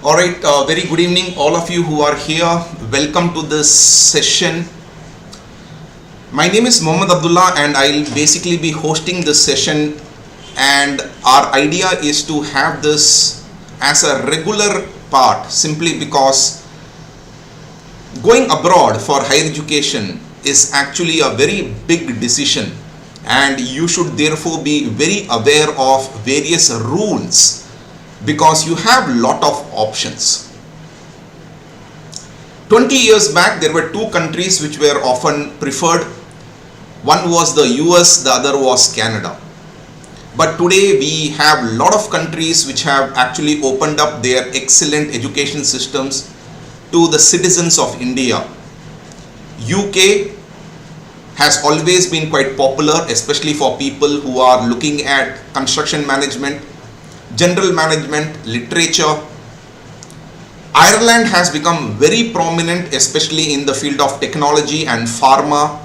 All right, very good evening, all of you who are here. Welcome to this session. My name is Mohammed Abdullah, and I'll basically be hosting this session. And our idea is to have this as a regular part, simply because going abroad for higher education is actually a very big decision, and you should therefore be very aware of various rules, because you have lot of options. 20 years back, there were two countries which were often preferred. One was the US, the other was Canada. But today we have a lot of countries which have actually opened up their excellent education systems to the citizens of India. UK has always been quite popular, especially for people who are looking at construction management, general management, literature. Ireland has become very prominent, especially in the field of technology and pharma,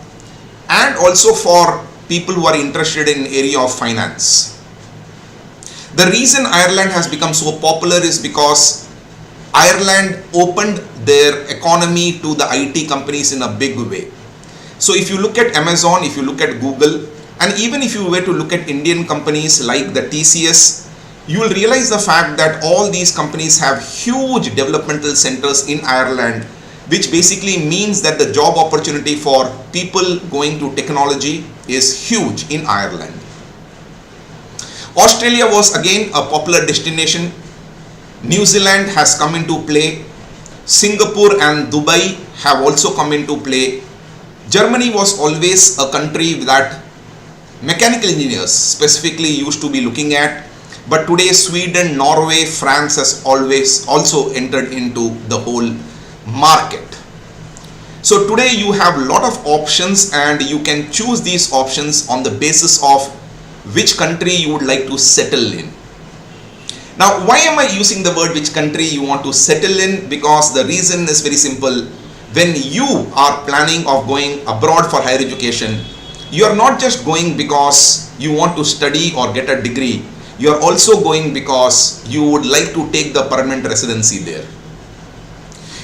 and also for people who are interested in area of finance. The reason Ireland has become so popular is because Ireland opened their economy to the IT companies in a big way. So if you look at Amazon, if you look at Google, and even if you were to look at Indian companies like the TCS, you will realize the fact that all these companies have huge developmental centers in Ireland, which basically means that the job opportunity for people going to technology is huge in Ireland. Australia was again a popular destination. New Zealand has come into play. Singapore and Dubai have also come into play. Germany was always a country that mechanical engineers specifically used to be looking at. But today Sweden, Norway, France has always also entered into the whole market. So today you have a lot of options, and you can choose these options on the basis of which country you would like to settle in. Now, why am I using the word which country you want to settle in? Because the reason is very simple. When you are planning of going abroad for higher education, you are not just going because you want to study or get a degree. You are also going because you would like to take the permanent residency there.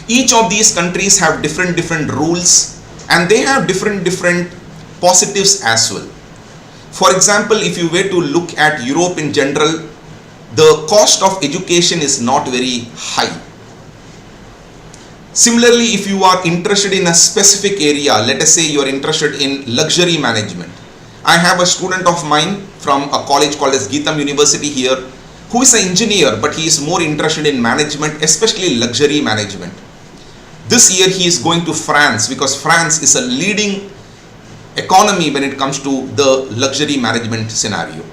Each of these countries have different rules, and they have different positives as well. For example, if you were to look at Europe in general, the cost of education is not very high. Similarly, if you are interested in a specific area, let us say you are interested in luxury management. I have a student of mine from a college called as Geetham University here, who is an engineer, but he is more interested in management, especially luxury management. This year he is going to France, because France is a leading economy when it comes to the luxury management scenario.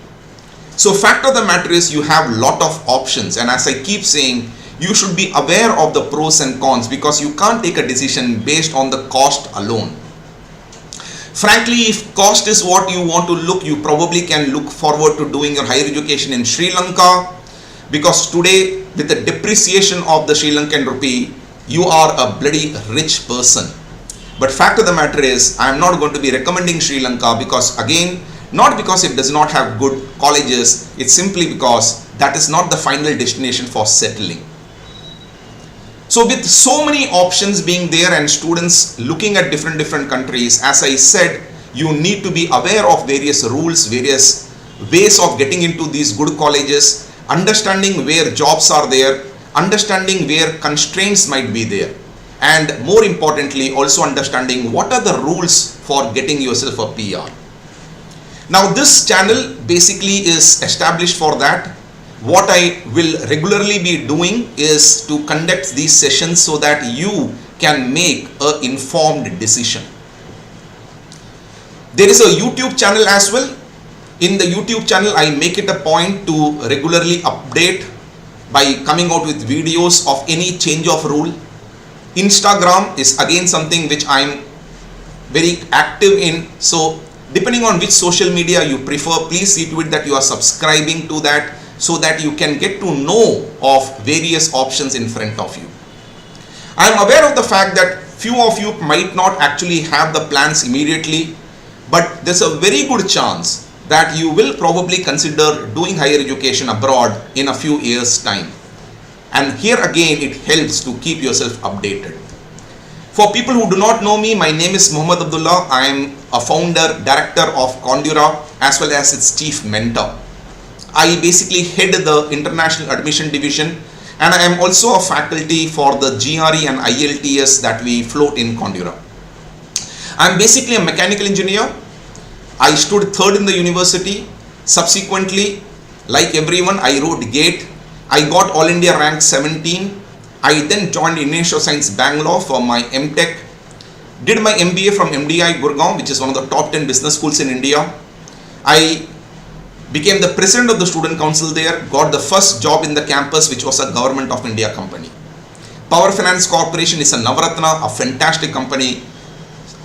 So fact of the matter is, you have a lot of options, and as I keep saying, you should be aware of the pros and cons, because you can't take a decision based on the cost alone. Frankly, if cost is what you want to look, you probably can look forward to doing your higher education in Sri Lanka, because today with the depreciation of the Sri Lankan rupee, you are a bloody rich person. But fact of the matter is, I am not going to be recommending Sri Lanka, because again, not because it does not have good colleges, it's simply because that is not the final destination for settling. So with so many options being there and students looking at different countries, as I said, you need to be aware of various rules, various ways of getting into these good colleges, understanding where jobs are there, understanding where constraints might be there, and more importantly, also understanding what are the rules for getting yourself a PR. Now this channel basically is established for that. What I will regularly be doing is to conduct these sessions so that you can make an informed decision. There is a YouTube channel as well. In the YouTube channel, I make it a point to regularly update by coming out with videos of any change of rule. Instagram is again something which I am very active in. So depending on which social media you prefer, please see to it that you are subscribing to that, so that you can get to know of various options in front of you. I am aware of the fact that few of you might not actually have the plans immediately, but there's a very good chance that you will probably consider doing higher education abroad in a few years' time. And here again, it helps to keep yourself updated. For people who do not know me, my name is Muhammad Abdullah. I am a founder, director of Condura as well as its chief mentor. I basically head the international admission division, and I am also a faculty for the GRE and IELTS that we float in Condura. I am basically a mechanical engineer. I stood third in the university. Subsequently, like everyone, I wrote GATE. I got All India rank 17. I then joined Indian Institute of Science Bangalore for my MTech. Did my MBA from MDI Gurgaon, which is one of the top 10 business schools in India. I became the president of the student council there, got the first job in the campus, which was a Government of India company. Power Finance Corporation is a Navaratna, a fantastic company.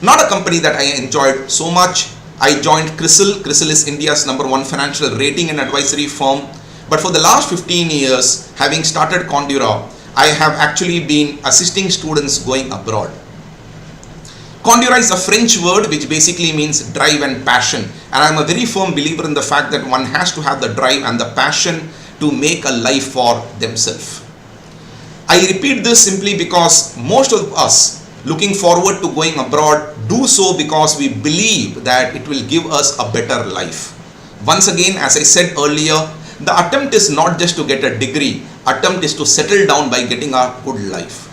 Not a company that I enjoyed so much. I joined CRISIL. CRISIL is India's #1 financial rating and advisory firm. But for the last 15 years, having started Condura, I have actually been assisting students going abroad. Condura is a French word which basically means drive and passion. And I am a very firm believer in the fact that one has to have the drive and the passion to make a life for themselves. I repeat this simply because most of us looking forward to going abroad do so because we believe that it will give us a better life. Once again, as I said earlier, the attempt is not just to get a degree, attempt is to settle down by getting a good life.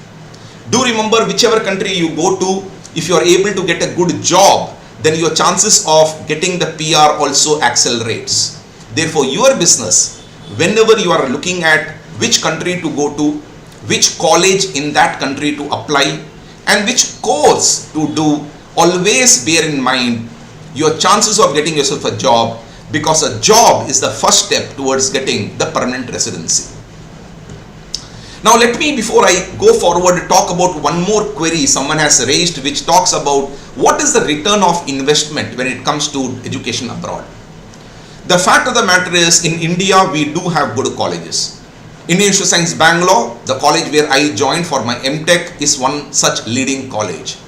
Do remember, whichever country you go to, if you are able to get a good job, then your chances of getting the PR also accelerates. Therefore, your business, whenever you are looking at which country to go to, which college in that country to apply, and which course to do, always bear in mind your chances of getting yourself a job, because a job is the first step towards getting the permanent residency. Now let me, before I go forward, talk about one more query someone has raised, which talks about what is the return of investment when it comes to education abroad. The fact of the matter is, in India we do have good colleges. Indian Institute of Science Bangalore, the college where I joined for my MTech, is one such leading college.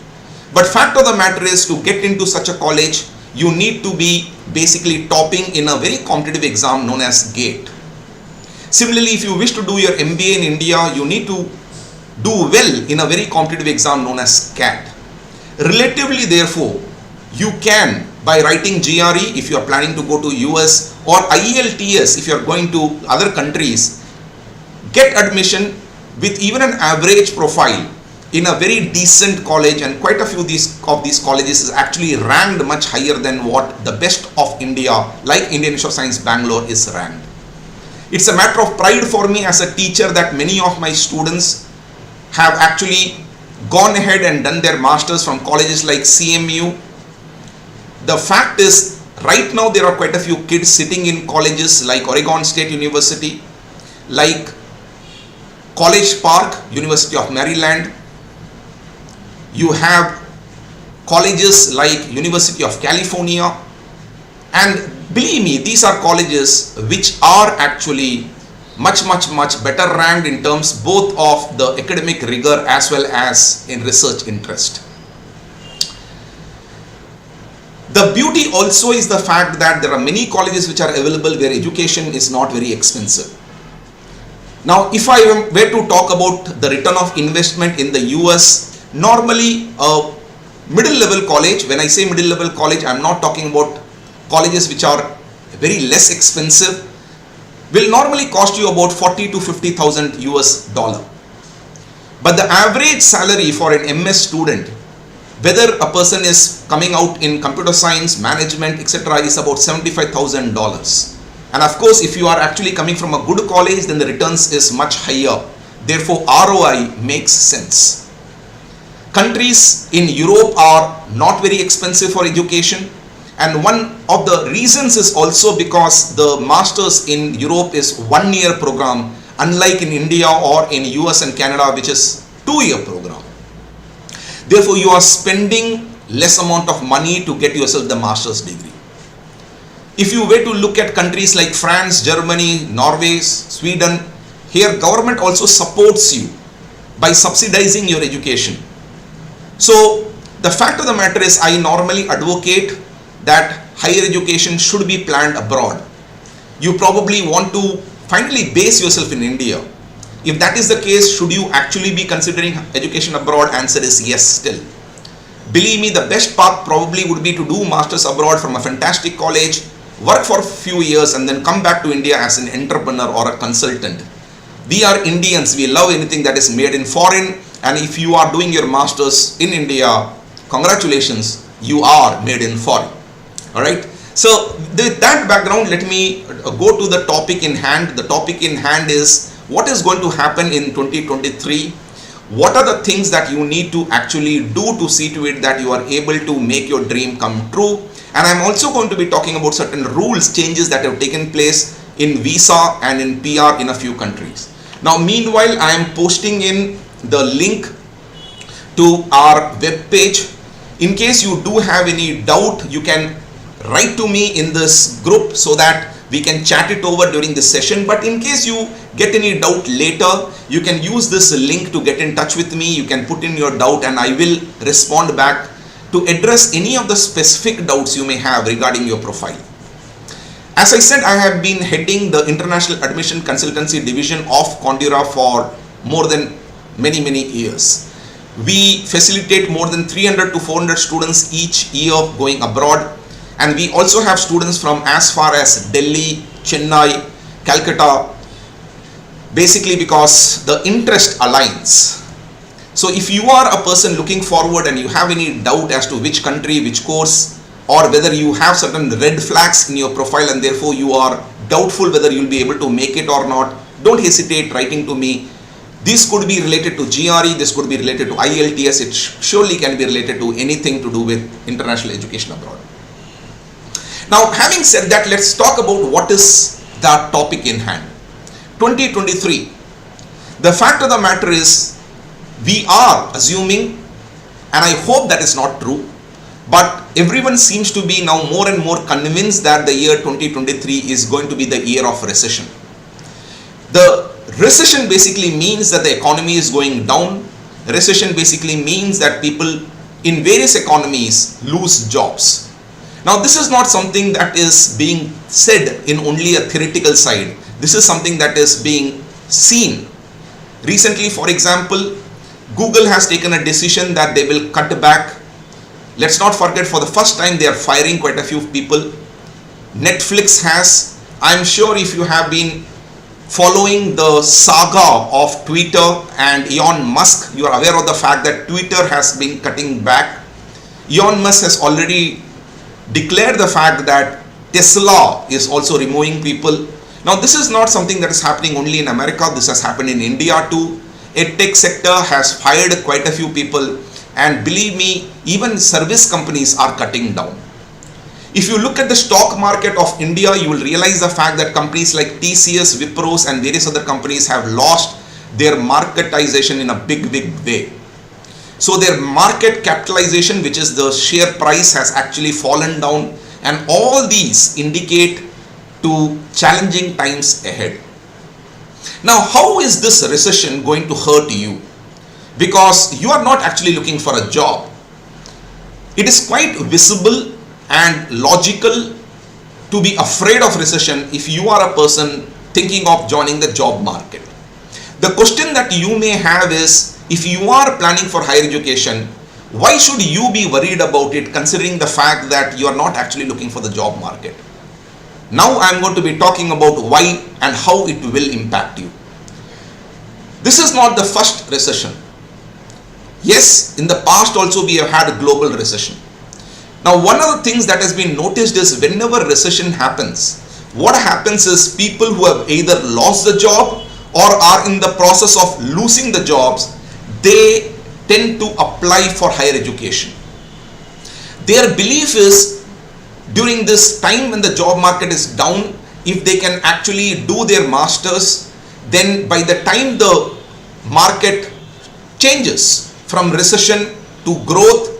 But fact of the matter is, to get into such a college, you need to be basically topping in a very competitive exam known as GATE. Similarly, if you wish to do your MBA in India, you need to do well in a very competitive exam known as CAT. Relatively, therefore, you can, by writing GRE if you are planning to go to US, or IELTS if you are going to other countries, get admission with even an average profile in a very decent college, and quite a few of these colleges is actually ranked much higher than what the best of India, like Indian Institute of Science Bangalore, is ranked. It's a matter of pride for me as a teacher that many of my students have actually gone ahead and done their masters from colleges like CMU. The fact is, right now there are quite a few kids sitting in colleges like Oregon State University, like College Park, University of Maryland. You have colleges like University of California, and believe me, these are colleges which are actually much better ranked in terms both of the academic rigor as well as in research interest. The beauty also is the fact that there are many colleges which are available where education is not very expensive. Now, if I were to talk about the return of investment in the US, normally a middle level college, when I say middle level college, I am not talking about colleges which are very less expensive, will normally cost you about 40 to 50,000 US dollar. But the average salary for an MS student, whether a person is coming out in computer science, management, etc., is about $75,000. And of course, if you are actually coming from a good college, then the returns is much higher. Therefore, ROI makes sense. Countries in Europe are not very expensive for education. And one of the reasons is also because the masters in Europe is 1 year program, unlike in India or in US and Canada, which is 2-year program. Therefore, you are spending less amount of money to get yourself the master's degree. If you were to look at countries like France, Germany, Norway, Sweden, here government also supports you by subsidizing your education. So the fact of the matter is, I normally advocate that higher education should be planned abroad. You probably want to finally base yourself in India. If that is the case, should you actually be considering education abroad? Answer is yes still. Believe me, the best path probably would be to do masters abroad from a fantastic college, work for a few years and then come back to India as an entrepreneur or a consultant. We are Indians, we love anything that is made in foreign, and if you are doing your masters in India, congratulations, you are made in foreign. Alright, so with that background, let me go to the topic in hand. The topic in hand is what is going to happen in 2023. What are the things that you need to actually do to see to it that you are able to make your dream come true. And I'm also going to be talking about certain rules changes that have taken place in visa and in PR in a few countries. Now meanwhile, I am posting in the link to our web page. In case you do have any doubt, you can write to me in this group so that we can chat it over during this session. But in case you get any doubt later, you can use this link to get in touch with me. You can put in your doubt and I will respond back to address any of the specific doubts you may have regarding your profile. As I said, I have been heading the International Admission Consultancy Division of Condura for more than many years. We facilitate more than 300 to 400 students each year going abroad. And we also have students from as far as Delhi, Chennai, Calcutta, basically because the interest aligns. So if you are a person looking forward and you have any doubt as to which country, which course, or whether you have certain red flags in your profile and therefore you are doubtful whether you'll be able to make it or not, don't hesitate writing to me. This could be related to GRE, this could be related to IELTS, it surely can be related to anything to do with international education abroad. Now, having said that, let's talk about what is the topic in hand. 2023. The fact of the matter is, we are assuming, and I hope that is not true, but everyone seems to be now more and more convinced that the year 2023 is going to be the year of recession. The recession basically means that the economy is going down. Recession basically means that people in various economies lose jobs. Now this is not something that is being said in only a theoretical side. This is something that is being seen. Recently, for example, Google has taken a decision that they will cut back. Let's not forget, for the first time they are firing quite a few people. Netflix has. I'm sure if you have been following the saga of Twitter and Elon Musk, you are aware of the fact that Twitter has been cutting back. Elon Musk has already declared the fact that Tesla is also removing people. Now this is not something that is happening only in America, this has happened in India too. EdTech sector has fired quite a few people, and believe me, even service companies are cutting down. If you look at the stock market of India, you will realize the fact that companies like TCS, Wipros and various other companies have lost their marketization in a big way. So their market capitalization, which is the share price, has actually fallen down, and all these indicate to challenging times ahead. Now, how is this recession going to hurt you? Because you are not actually looking for a job. It is quite visible and logical to be afraid of recession if you are a person thinking of joining the job market. The question that you may have is, if you are planning for higher education, why should you be worried about it considering the fact that you are not actually looking for the job market? Now I am going to be talking about why and how it will impact you. This is not the first recession. Yes, in the past also we have had a global recession. Now one of the things that has been noticed is whenever recession happens, what happens is people who have either lost the job or are in the process of losing the jobs, they tend to apply for higher education. Their belief is, during this time when the job market is down, if they can actually do their masters, then by the time the market changes from recession to growth,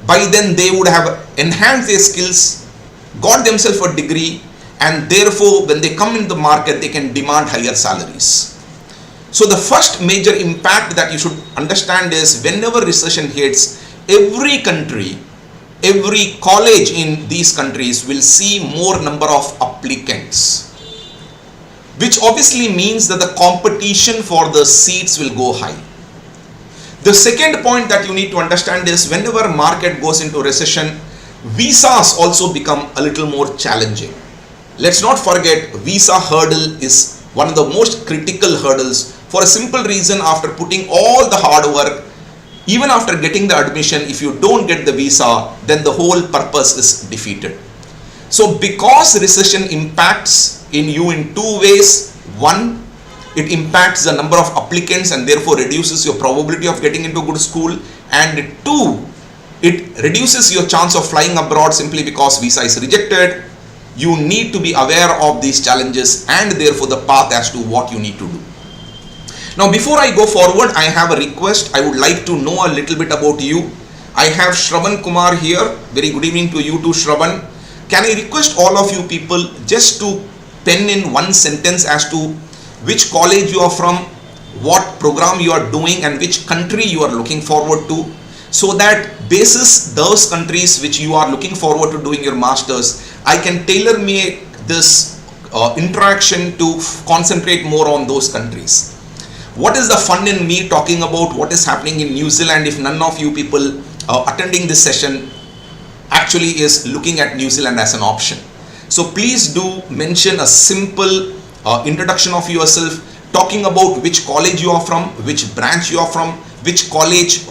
by then they would have enhanced their skills, got themselves a degree, and therefore when they come in the market they can demand higher salaries. So the first major impact that you should understand is, whenever recession hits, every country, every college in these countries will see more number of applicants. which obviously means that the competition for the seats will go high. The second point that you need to understand is whenever market goes into recession, visas also become a little more challenging. Let's not forget, visa hurdle is one of the most critical hurdles for a simple reason. After putting all the hard work, even after getting the admission, if you don't get the visa, then the whole purpose is defeated. So because recession impacts in you in two ways: one, it impacts the number of applicants and therefore reduces your probability of getting into good school, and two, it reduces your chance of flying abroad simply because visa is rejected. You need to be aware of these challenges and therefore the path as to what you need to do. Now before I go forward, I have a request. I would like to know a little bit about you. I have Shravan Kumar here. Very good evening to you too, Shravan. Can I request all of you people just to pen in one sentence as to which college you are from, what program you are doing, and which country you are looking forward to, so that basis those countries which you are looking forward to doing your masters, I can tailor make this interaction to concentrate more on those countries. What is the fun in me talking about what is happening in New Zealand if none of you people attending this session actually is looking at New Zealand as an option? So please do mention a simple introduction of yourself, talking about which college you are from, which branch you are from, which college,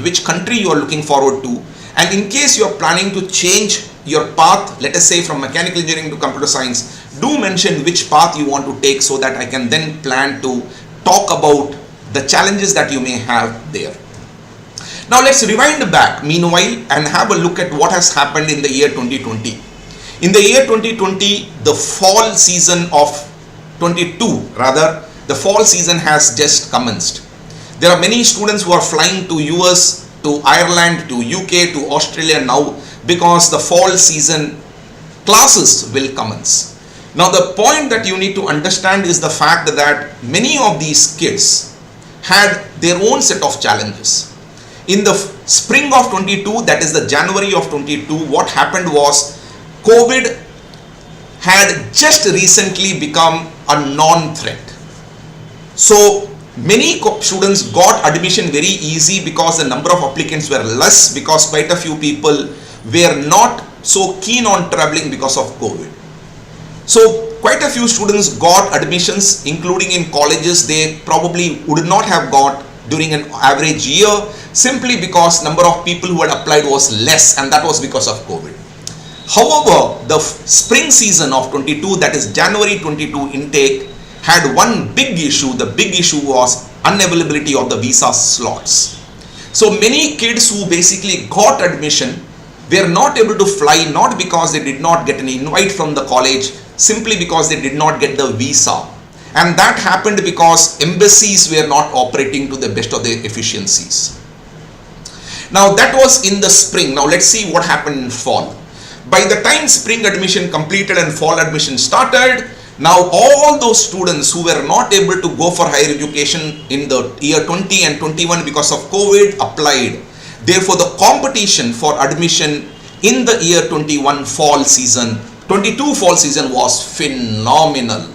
which country you are looking forward to. And in case you are planning to change your path, let us say from mechanical engineering to computer science, do mention which path you want to take so that I can then plan to talk about the challenges that you may have there. Now let's rewind back meanwhile and have a look at what has happened in the year 2020. In the year 2020, the fall season of the fall season has just commenced. There are many students who are flying to US, to Ireland, to UK, to Australia now because the fall season classes will commence. Now the point that you need to understand is the fact that many of these kids had their own set of challenges. In the spring of 22, that is the January of 22, what happened was COVID had just recently become a non-threat. So many students got admission very easy because the number of applicants were less, because quite a few people were not so keen on traveling because of COVID. So quite a few students got admissions, including in colleges they probably would not have got during an average year, simply because number of people who had applied was less, and that was because of COVID. However, the spring season of 22, that is January 22 intake, had one big issue. The big issue was unavailability of the visa slots. So many kids who basically got admission were not able to fly, not because they did not get an invite from the college, simply because they did not get the visa. And that happened because embassies were not operating to the best of their efficiencies. Now that was in the spring. Now let's see what happened in fall. By the time spring admission completed and fall admission started, now all those students who were not able to go for higher education in the year 20 and 21 because of COVID applied. Therefore, the competition for admission in the year 21 fall season, 22 fall season was phenomenal.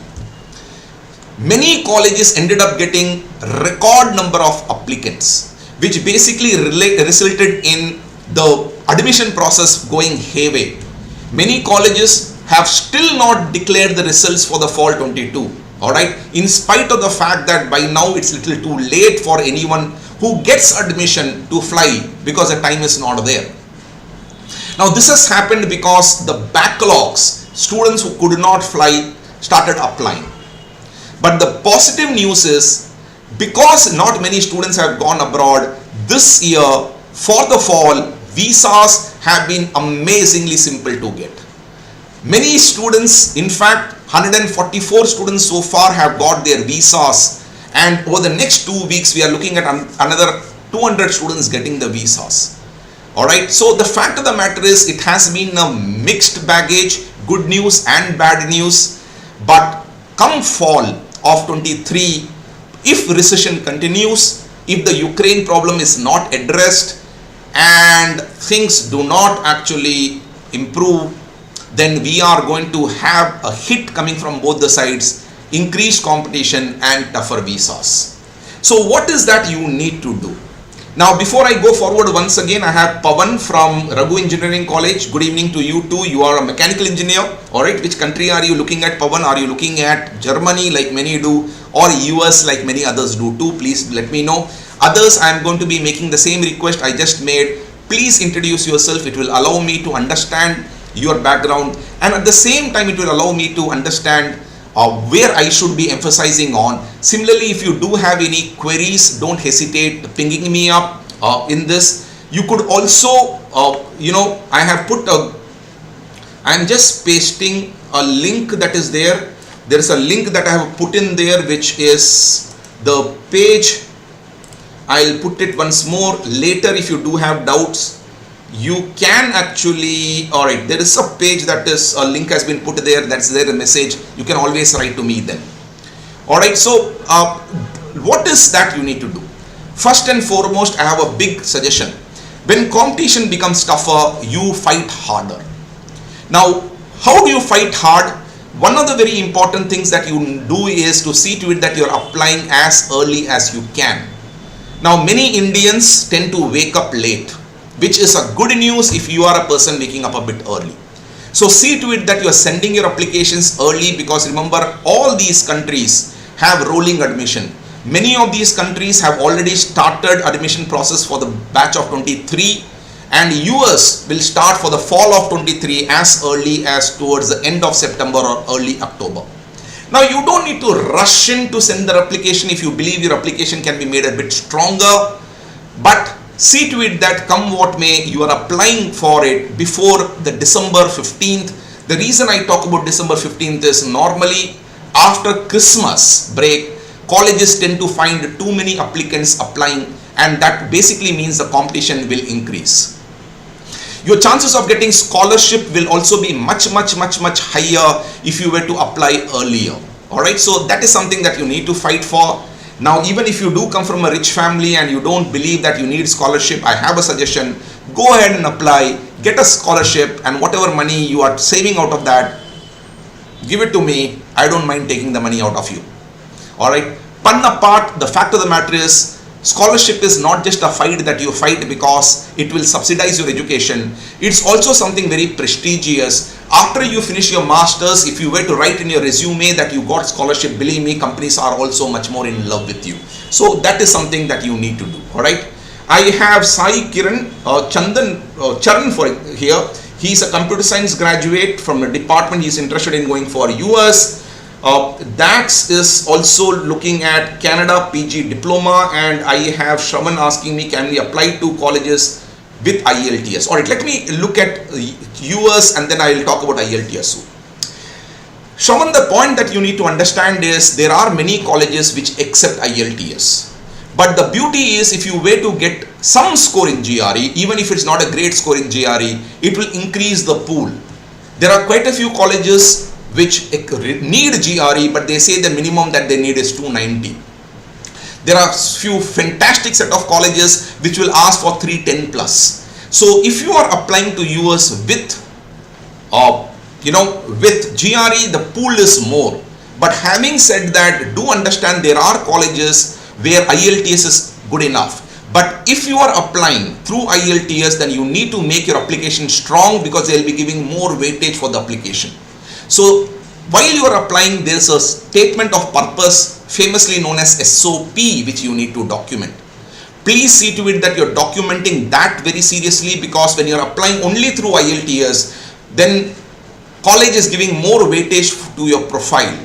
Many colleges ended up getting record number of applicants, which basically resulted in the admission process going hayway. Many colleges have still not declared the results for the fall 22. Alright, in spite of the fact that by now it's little too late for anyone who gets admission to fly because the time is not there. Now this has happened because the backlogs, students who could not fly started applying. But the positive news is, because not many students have gone abroad this year, for the fall, visas have been amazingly simple to get. Many students, in fact 144 students so far have got their visas, and over the next 2 weeks we are looking at another 200 students getting the visas. Alright, so the fact of the matter is it has been a mixed baggage, good news and bad news. But come fall of 23, if recession continues, if the Ukraine problem is not addressed and things do not actually improve, then we are going to have a hit coming from both the sides. increased competition and tougher visas. So what is that you need to do? Now before I go forward, once again I have Pavan from Raghu Engineering College. Good evening to you too. You are a mechanical engineer. Alright, which country are you looking at, Pavan? Are you looking at Germany like many do, or US like many others do too? Please let me know. Others, I am going to be making the same request I just made. Please introduce yourself. It will allow me to understand your background, and at the same time it will allow me to understand where I should be emphasizing on. Similarly, if you do have any queries, don't hesitate pinging me up in this. You could also, I have put I am just pasting a link that is there. There is a link that I have put in there, which is the page. I'll put it once more later. If you do have doubts, you can actually, alright, there is a page that is, a link has been put there, that's there, a message. You can always write to me then. Alright, so what is that you need to do? First and foremost, I have a big suggestion. When competition becomes tougher, you fight harder. Now, how do you fight hard? One of the very important things that you do is to see to it that you are applying as early as you can. Now, many Indians tend to wake up late, which is a good news if you are a person waking up a bit early. So see to it that you are sending your applications early, because remember, all these countries have rolling admission. Many of these countries have already started admission process for the batch of 23, and US will start for the fall of 23 as early as towards the end of September or early October. Now you don't need to rush in to send the application if you believe your application can be made a bit stronger, but see to it that come what may, you are applying for it before the December 15th. The reason I talk about December 15th is normally after Christmas break, colleges tend to find too many applicants applying, and that basically means the competition will increase. Your chances of getting scholarship will also be much higher if you were to apply earlier. Alright, so that is something that you need to fight for. Now, even if you do come from a rich family and you don't believe that you need scholarship, I have a suggestion. Go ahead and apply, get a scholarship, and whatever money you are saving out of that, give it to me. I don't mind taking the money out of you. Alright, pun apart, the fact of the matter is, scholarship is not just a fight that you fight because it will subsidize your education. It's also something very prestigious. After you finish your masters, if you were to write in your resume that you got scholarship, believe me, companies are also much more in love with you. So that is something that you need to do. Alright, I have Sai Kiran Charan for here. He's a computer science graduate from a department. He's interested in going for US. Dax is also looking at Canada PG diploma, and I have Shravan asking me, can we apply to colleges with IELTS? Alright, let me look at US and then I will talk about IELTS soon. Shravan, the point that you need to understand is there are many colleges which accept IELTS. But the beauty is, if you were to get some score in GRE, even if it's not a great score in GRE, it will increase the pool. There are quite a few colleges which need GRE, but they say the minimum that they need is 290. There are few fantastic set of colleges which will ask for 310 plus. So if you are applying to US with with GRE, the pool is more. But having said that, do understand there are colleges where IELTS is good enough. But if you are applying through IELTS, then you need to make your application strong, because they will be giving more weightage for the application. So while you are applying, there is a statement of purpose famously known as SOP which you need to document. Please see to it that you are documenting that very seriously, because when you are applying only through IELTS, then college is giving more weightage to your profile.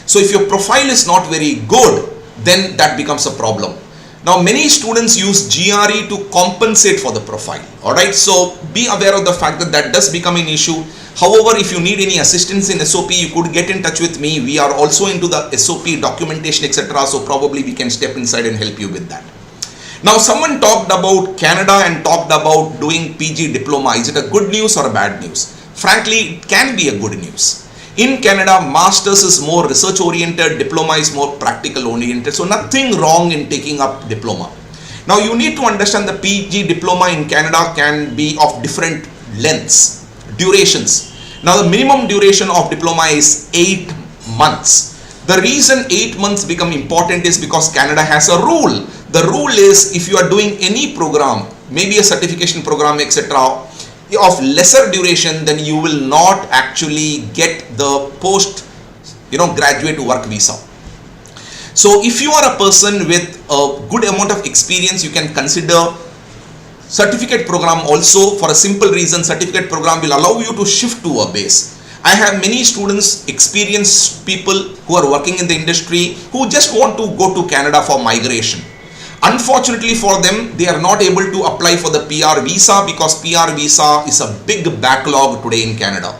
So if your profile is not very good, then that becomes a problem. Now many students use GRE to compensate for the profile. Alright, so be aware of the fact that that does become an issue. However, if you need any assistance in SOP, you could get in touch with me. We are also into the SOP documentation, etc. So probably we can step inside and help you with that. Now someone talked about Canada and talked about doing PG diploma. Is it a good news or a bad news? Frankly, it can be a good news. In Canada, masters is more research oriented, diploma is more practical oriented. So nothing wrong in taking up diploma. Now you need to understand the PG diploma in Canada can be of different lengths, durations. Now the minimum duration of diploma is 8 months. The reason 8 months become important is because Canada has a rule. The rule is if you are doing any program, maybe a certification program, etc., of lesser duration, then you will not actually get the post graduate work visa. So if you are a person with a good amount of experience, you can consider certificate program also. For a simple reason, certificate program will allow you to shift to a base. I have many students, experienced people who are working in the industry who just want to go to Canada for migration. Unfortunately for them, they are not able to apply for the PR visa because PR visa is a big backlog today in Canada.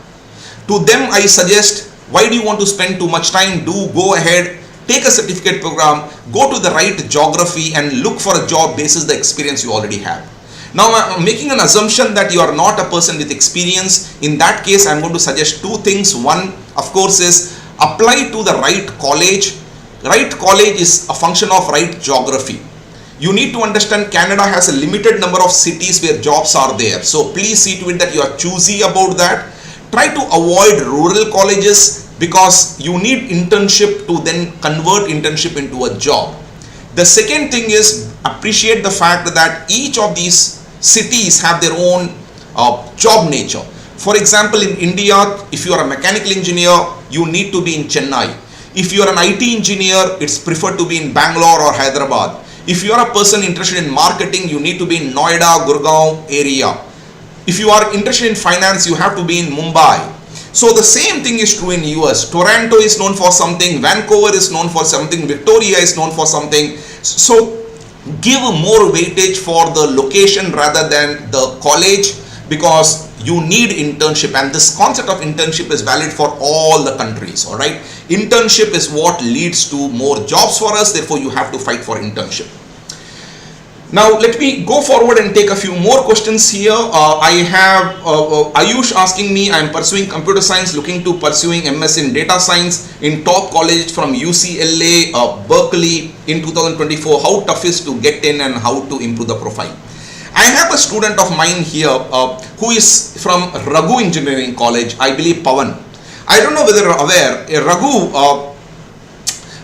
To them, I suggest, why do you want to spend too much time? Do go ahead, take a certificate program, go to the right geography and look for a job basis the experience you already have. Now I'm making an assumption that you are not a person with experience. In that case, I'm going to suggest two things. One, of course, is apply to the right college. Right college is a function of right geography. You need to understand Canada has a limited number of cities where jobs are there. So please see to it that you are choosy about that. Try to avoid rural colleges because you need internship to then convert internship into a job. The second thing is appreciate the fact that each of these cities have their own job nature. For example, in India, if you are a mechanical engineer, you need to be in Chennai. If you are an IT engineer, it's preferred to be in Bangalore or Hyderabad. If you are a person interested in marketing, you need to be in Noida, Gurgaon area. If you are interested in finance, you have to be in Mumbai. So the same thing is true in US. Toronto is known for something, Vancouver is known for something, Victoria is known for something. So give more weightage for the location rather than the college because you need internship, and this concept of internship is valid for all the countries. All right, internship is what leads to more jobs for us, therefore you have to fight for internship. Now let me go forward and take a few more questions here. I have Ayush asking me, I am pursuing computer science, looking to pursuing MS in data science in top college from UCLA, Berkeley in 2024. How tough is to get in and how to improve the profile? I have a student of mine here who is from Raghu Engineering College, I believe Pawan. I don't know whether you're aware,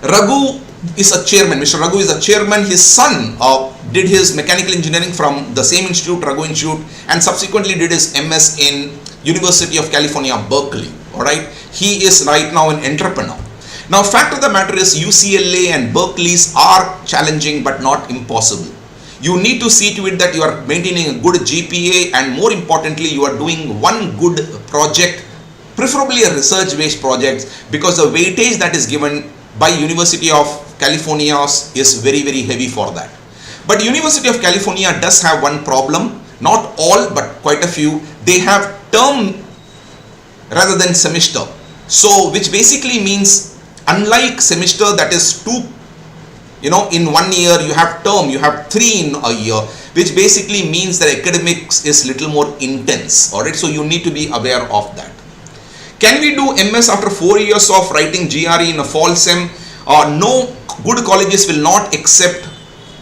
Raghu is a chairman. Mr. Raghu is a chairman. His son did his mechanical engineering from the same institute, Raghu Institute, and subsequently did his MS in University of California, Berkeley. All right, he is right now an entrepreneur. Now, fact of the matter is UCLA and Berkeley's are challenging but not impossible. You need to see to it that you are maintaining a good GPA, and more importantly, you are doing one good project, preferably a research-based project, because the weightage that is given by University of California is very, very heavy for that. But University of California does have one problem, not all but quite a few. They have term rather than semester. So which basically means unlike semester that is two, in 1 year you have term, you have 3 in a year, which basically means that academics is little more intense. Alright, so you need to be aware of that. Can we do MS after 4 years of writing GRE in a fall sem? No, good colleges will not accept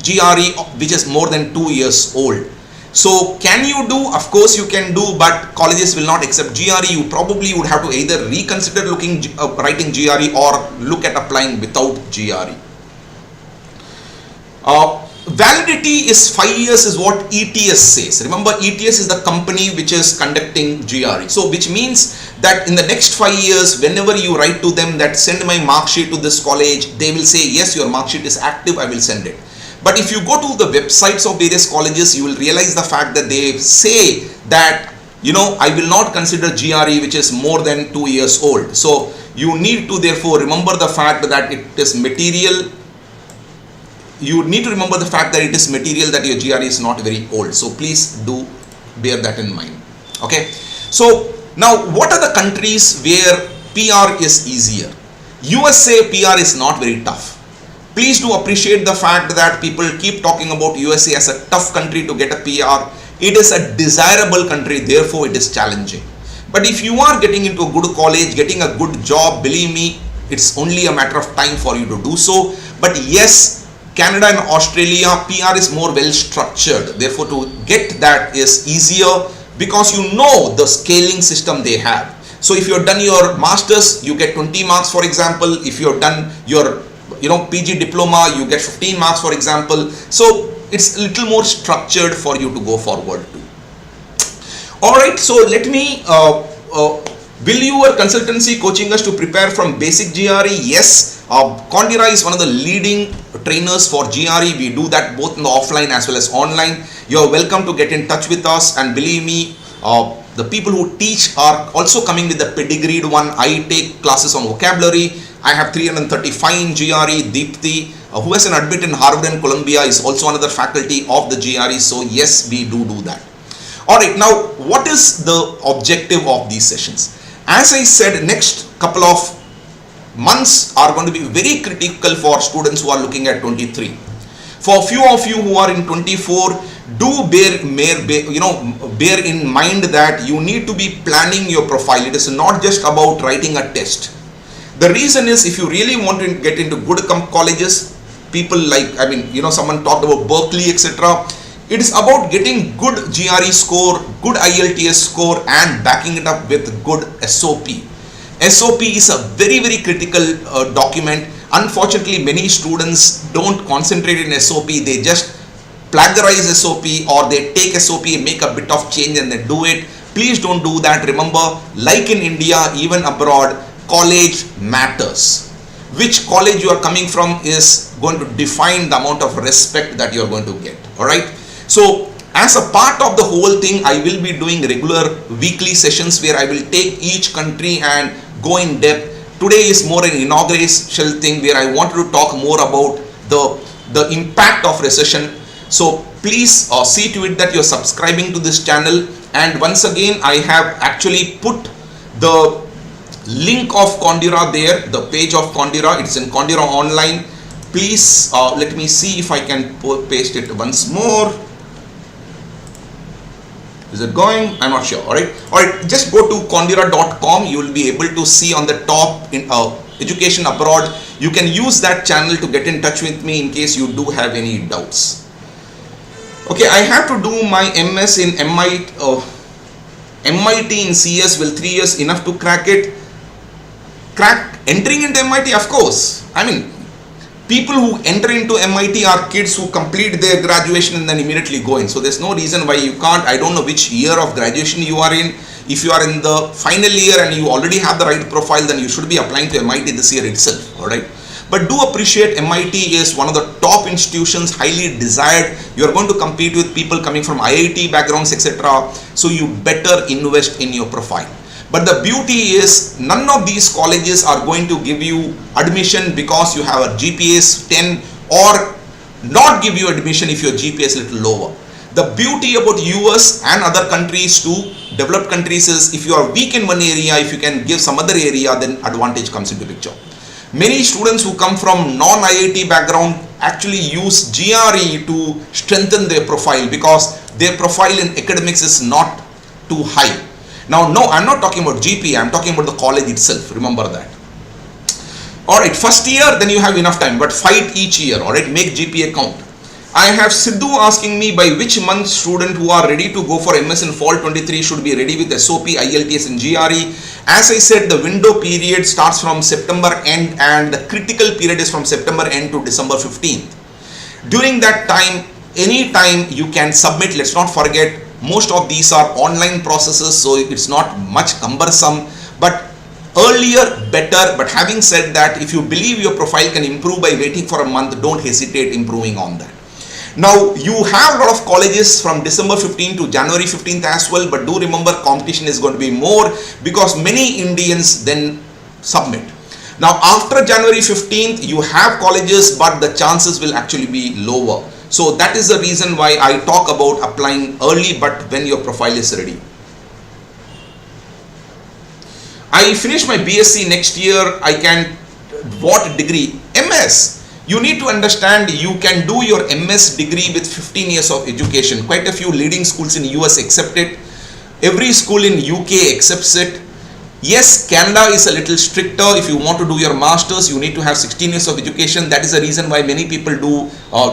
GRE which is more than 2 years old. So can you do? Of course you can do, but colleges will not accept GRE. You probably would have to either reconsider writing GRE or look at applying without GRE. Validity is 5 years is what ETS says. Remember, ETS is the company which is conducting GRE. So which means that in the next 5 years, whenever you write to them that send my mark sheet to this college, they will say, yes, your mark sheet is active, I will send it. But if you go to the websites of various colleges, you will realize the fact that they say that, I will not consider GRE which is more than 2 years old. So you need to therefore remember the fact that it is material. You need to remember the fact that it is material, that your GRE is not very old. So please do bear that in mind. Okay. So now what are the countries where PR is easier? USA PR is not very tough. Please do appreciate the fact that people keep talking about USA as a tough country to get a PR. It is a desirable country, therefore it is challenging. But if you are getting into a good college, getting a good job, believe me, it's only a matter of time for you to do so. But yes, Canada and Australia, PR is more well structured. Therefore, to get that is easier because you know the scaling system they have. So if you have done your masters, you get 20 marks, for example. If you have done your PG diploma, you get 15 marks, for example. So it's a little more structured for you to go forward to. Alright, so let me will your consultancy coaching us to prepare from basic GRE? Yes, Condira is one of the leading trainers for GRE. We do that both in the offline as well as online. You are welcome to get in touch with us, and believe me, the people who teach are also coming with the pedigreed one. I take classes on vocabulary. I have 335 in GRE. Deepthi, who has an admit in Harvard and Columbia, is also another faculty of the GRE. So yes, we do that. Alright, now what is the objective of these sessions? As I said, next couple of months are going to be very critical for students who are looking at 23. For a few of you who are in 24, do bear in mind that you need to be planning your profile. It is not just about writing a test. The reason is, if you really want to get into good colleges, people like, someone talked about Berkeley, etc. It is about getting good GRE score, good IELTS score, and backing it up with good SOP. SOP is a very, very critical document. Unfortunately, many students don't concentrate in SOP. They just plagiarize SOP, or they take SOP and make a bit of change and they do it. Please don't do that. Remember, like in India, even abroad, college matters. Which college you are coming from is going to define the amount of respect that you are going to get. Alright. So as a part of the whole thing, I will be doing regular weekly sessions where I will take each country and go in depth. Today is more an inaugural thing where I wanted to talk more about the impact of recession. So please see to it that you're subscribing to this channel. And once again, I have actually put the link of Condira there, the page of Condira. It's in Condira online. Please let me see if I can paste it once more. Is it going? I'm not sure. Alright, just go to condira.com. You will be able to see on the top in education abroad. You can use that channel to get in touch with me in case you do have any doubts. Okay, I have to do my MS in MIT in CS. Will 3 years enough to crack it? Entering into MIT, of course. People who enter into MIT are kids who complete their graduation and then immediately go in. So there's no reason why you can't. I don't know which year of graduation you are in. If you are in the final year and you already have the right profile, then you should be applying to MIT this year itself. Alright. But do appreciate MIT is one of the top institutions, highly desired. You are going to compete with people coming from IIT backgrounds, etc. So you better invest in your profile. But the beauty is, none of these colleges are going to give you admission because you have a GPA 10, or not give you admission if your GPA is a little lower. The beauty about US and other countries too, developed countries, is if you are weak in one area, if you can give some other area, then advantage comes into picture. Many students who come from non-IIT background actually use GRE to strengthen their profile because their profile in academics is not too high. Now, no, I'm not talking about GPA, I'm talking about the college itself. Remember that. Alright, first year, then you have enough time, but fight each year. Alright, make GPA count. I have Sidhu asking me by which month student who are ready to go for MS in fall 23 should be ready with SOP, IELTS and GRE. As I said, the window period starts from September end and the critical period is from September end to December 15th. During that time, any time you can submit. Let's not forget, most of these are online processes, so it's not much cumbersome, but earlier better. But having said that, if you believe your profile can improve by waiting for a month, don't hesitate improving on that. Now, you have a lot of colleges from December 15th to January 15th as well, but do remember competition is going to be more because many Indians then submit. Now, after January 15th, you have colleges, but the chances will actually be lower. So that is the reason why I talk about applying early, but when your profile is ready. I finish my BSc next year. I can, what degree? MS. You need to understand, you can do your MS degree with 15 years of education. Quite a few leading schools in US accept it. Every school in UK accepts it. Yes, Canada is a little stricter. If you want to do your masters, you need to have 16 years of education. That is the reason why many people do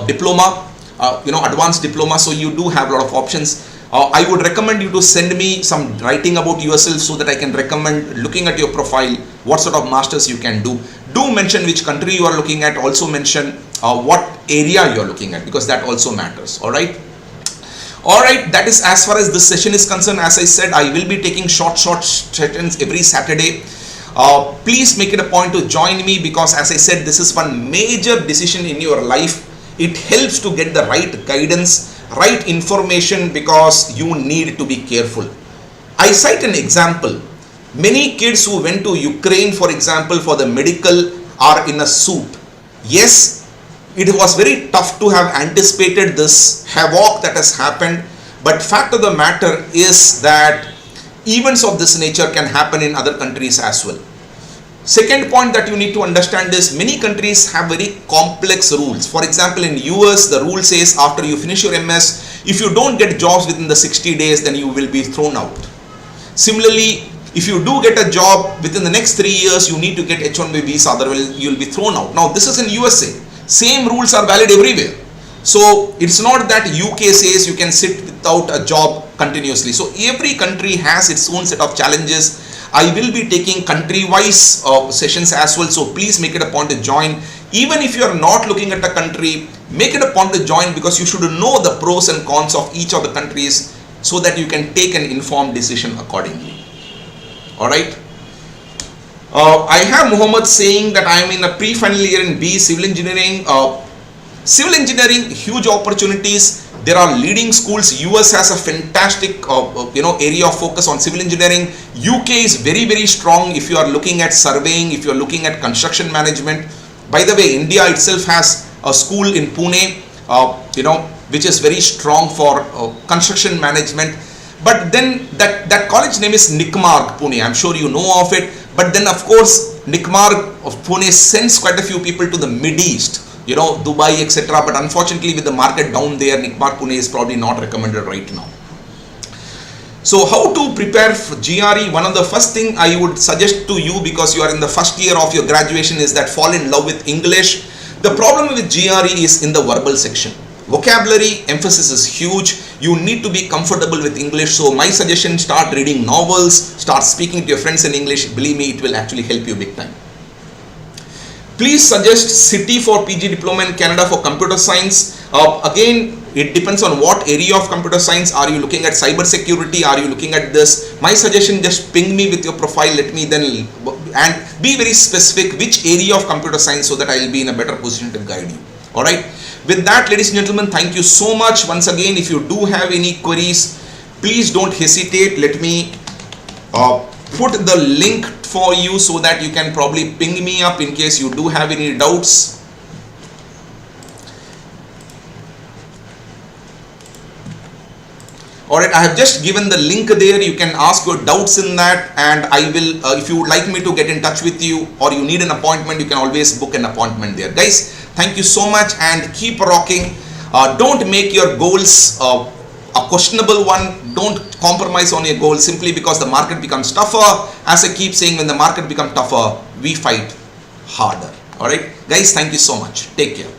diploma, advanced diploma. So you do have a lot of options. I would recommend you to send me some writing about yourself so that I can recommend, looking at your profile, what sort of masters you can do. Do mention which country you are looking at. Also mention what area you are looking at, because that also matters. All right. All right, that is as far as this session is concerned. As I said, I will be taking short sessions every Saturday. Please make it a point to join me, because as I said, this is one major decision in your life. It helps to get the right guidance, right information, because you need to be careful. I cite an example. Many kids who went to Ukraine, for example, for the medical are in a suit. Yes, it was very tough to have anticipated this havoc that has happened, but fact of the matter is that events of this nature can happen in other countries as well. Second point that you need to understand is many countries have very complex rules. For example, in US, the rule says after you finish your MS, if you don't get jobs within the 60 days, then you will be thrown out. Similarly, if you do get a job within the next 3 years, you need to get H1B visa, otherwise you will be thrown out. Now, this is in USA. Same rules are valid everywhere. So it's not that UK says you can sit without a job continuously. So every country has its own set of challenges. I will be taking country-wise sessions as well. So please make it a point to join. Even if you are not looking at a country, make it a point to join, because you should know the pros and cons of each of the countries so that you can take an informed decision accordingly. All right. I have Muhammad saying that I am in a pre-final year in B civil engineering. Civil engineering, huge opportunities. There are leading schools. US has a fantastic area of focus on civil engineering. UK is very strong if you are looking at surveying, if you are looking at construction management. By the way, India itself has a school in Pune, which is very strong for construction management. But then that college name is Nikmarg Pune. I'm sure you know of it. But then of course Nikmarg of Pune sends quite a few people to the Mid East, Dubai, etc. But unfortunately, with the market down there, Nikmarg Pune is probably not recommended right now. So how to prepare for GRE? One of the first thing I would suggest to you, because you are in the first year of your graduation, is that fall in love with English. The problem with GRE is in the verbal section. Vocabulary emphasis is huge. You need to be comfortable with English. So my suggestion, start reading novels, start speaking to your friends in English. Believe me, it will actually help you big time. Please suggest city for PG diploma in Canada for computer science. Again, it depends on what area of computer science. Are you looking at cyber security? Are you looking at this? My suggestion, just ping me with your profile. Let me then, and be very specific which area of computer science, so that I will be in a better position to guide you. All right. With that, ladies and gentlemen, thank you so much. Once again, if you do have any queries, please don't hesitate. Let me put the link for you so that you can probably ping me up in case you do have any doubts. Alright, I have just given the link there. You can ask your doubts in that, and I will, if you would like me to get in touch with you or you need an appointment, you can always book an appointment there. Guys, thank you so much and keep rocking. Don't make your goals a questionable one. Don't compromise on your goals simply because the market becomes tougher. As I keep saying, when the market becomes tougher, we fight harder. Alright, guys, thank you so much. Take care.